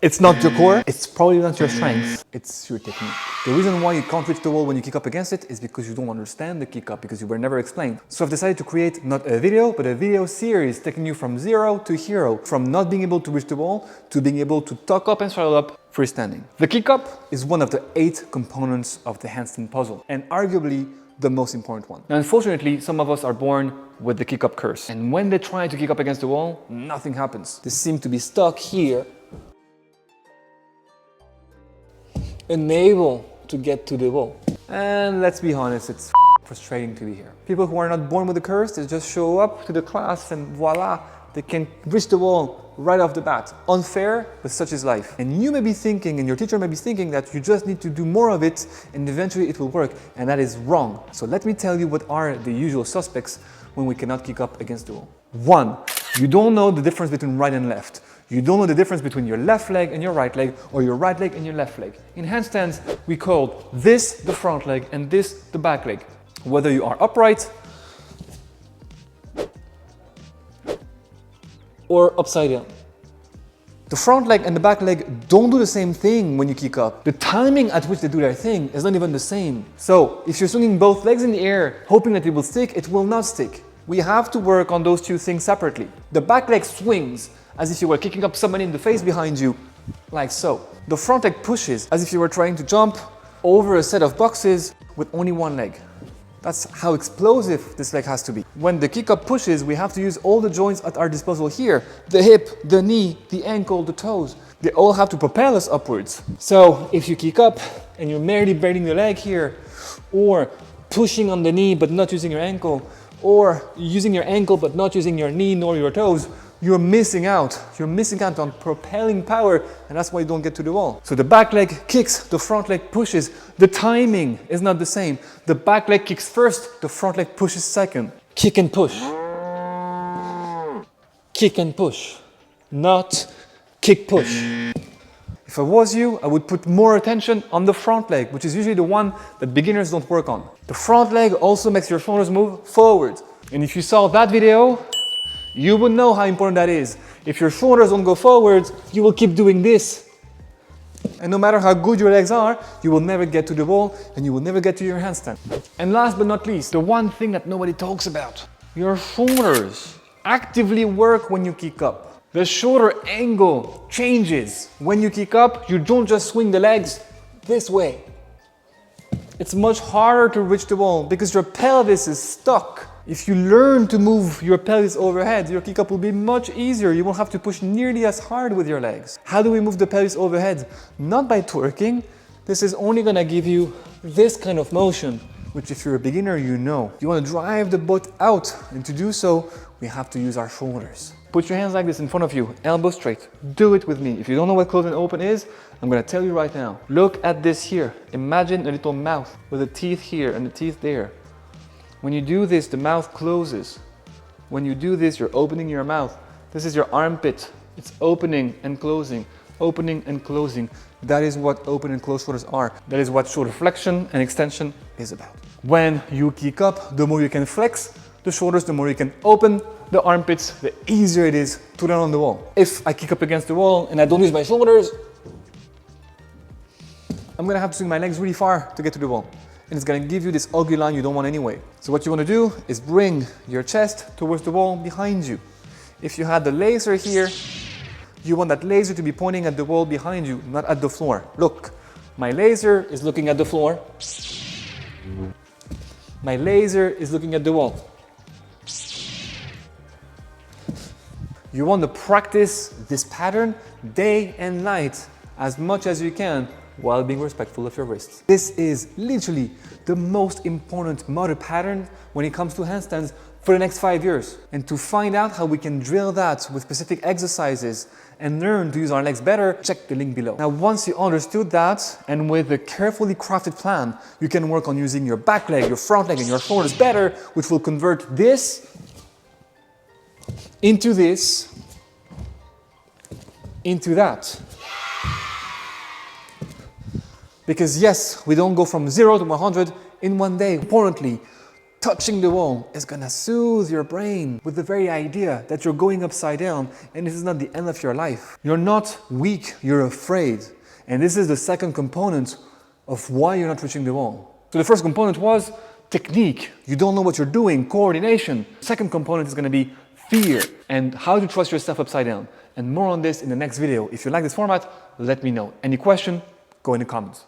It's not your core, it's probably not your strength, it's your technique. The reason why you can't reach the wall when you kick up against it is because you don't understand the kick up, because you were never explained. So I've decided to create not a video, but a video series taking you from zero to hero, from not being able to reach the wall to being able to tuck up and straddle up freestanding. The kick up is one of the 8 components of the handstand puzzle, and arguably the most important one. Now, unfortunately, some of us are born with the kick up curse. And when they try to kick up against the wall, nothing happens. They seem to be stuck here, unable to get to the wall. And let's be honest, it's frustrating to be here. People who are not born with the curse, they just show up to the class and voila, they can reach the wall right off the bat. Unfair, but such is life. And you may be thinking, and your teacher may be thinking, that you just need to do more of it and eventually it will work, and that is wrong. So let me tell you what are the usual suspects when we cannot kick up against the wall. 1, you don't know the difference between right and left. You don't know the difference between your left leg and your right leg, or your right leg and your left leg. In handstands, we call this the front leg and this the back leg. Whether you are upright or upside down. The front leg and the back leg don't do the same thing when you kick up. The timing at which they do their thing is not even the same. So if you're swinging both legs in the air, hoping that it will stick, it will not stick. We have to work on those two things separately. The back leg swings as if you were kicking up somebody in the face behind you, like so. The front leg pushes as if you were trying to jump over a set of boxes with only one leg. That's how explosive this leg has to be. When the kick up pushes, we have to use all the joints at our disposal here. The hip, the knee, the ankle, the toes. They all have to propel us upwards. So if you kick up and you're merely bending the leg here, or pushing on the knee but not using your ankle, or using your ankle but not using your knee nor your toes, you're missing out. You're missing out on propelling power, and that's why you don't get to the wall. So the back leg kicks, the front leg pushes. The timing is not the same. The back leg kicks first, the front leg pushes second. Kick and push. Kick and push. Not kick push. If I was you, I would put more attention on the front leg, which is usually the one that beginners don't work on. The front leg also makes your shoulders move forward. And if you saw that video, you would know how important that is. If your shoulders don't go forward, you will keep doing this. And no matter how good your legs are, you will never get to the wall and you will never get to your handstand. And last but not least, the one thing that nobody talks about. Your shoulders actively work when you kick up. The shoulder angle changes. When you kick up, you don't just swing the legs this way. It's much harder to reach the wall because your pelvis is stuck. If you learn to move your pelvis overhead, your kick up will be much easier. You won't have to push nearly as hard with your legs. How do we move the pelvis overhead? Not by twerking. This is only gonna give you this kind of motion, which if you're a beginner, you know. You wanna drive the butt out, and to do so, we have to use our shoulders. Put your hands like this in front of you, elbow straight. Do it with me. If you don't know what close and open is, I'm gonna tell you right now. Look at this here. Imagine a little mouth with the teeth here and the teeth there. When you do this, the mouth closes. When you do this, you're opening your mouth. This is your armpit. It's opening and closing, opening and closing. That is what open and closed shoulders are. That is what shoulder flexion and extension is about. When you kick up, the more you can flex the shoulders, the more you can open the armpits, the easier it is to land on the wall. If I kick up against the wall and I don't use my shoulders, I'm gonna have to swing my legs really far to get to the wall. And it's gonna give you this ugly line you don't want anyway. So what you wanna do is bring your chest towards the wall behind you. If you had the laser here, you want that laser to be pointing at the wall behind you, not at the floor. Look, my laser is looking at the floor. My laser is looking at the wall. You want to practice this pattern day and night as much as you can while being respectful of your wrists. This is literally the most important motor pattern when it comes to handstands for the next 5 years. And to find out how we can drill that with specific exercises and learn to use our legs better, check the link below. Now, once you understood that, and with a carefully crafted plan, you can work on using your back leg, your front leg, and your shoulders better, which will convert this into this, into that. Because yes, we don't go from 0 to 100 in one day. Importantly, touching the wall is gonna soothe your brain with the very idea that you're going upside down and this is not the end of your life. You're not weak, you're afraid. And this is the second component of why you're not reaching the wall. So the first component was technique. You don't know what you're doing, coordination. Second component is gonna be fear and how to trust yourself upside down. And more on this in the next video. If you like this format, let me know. Any question, go in the comments.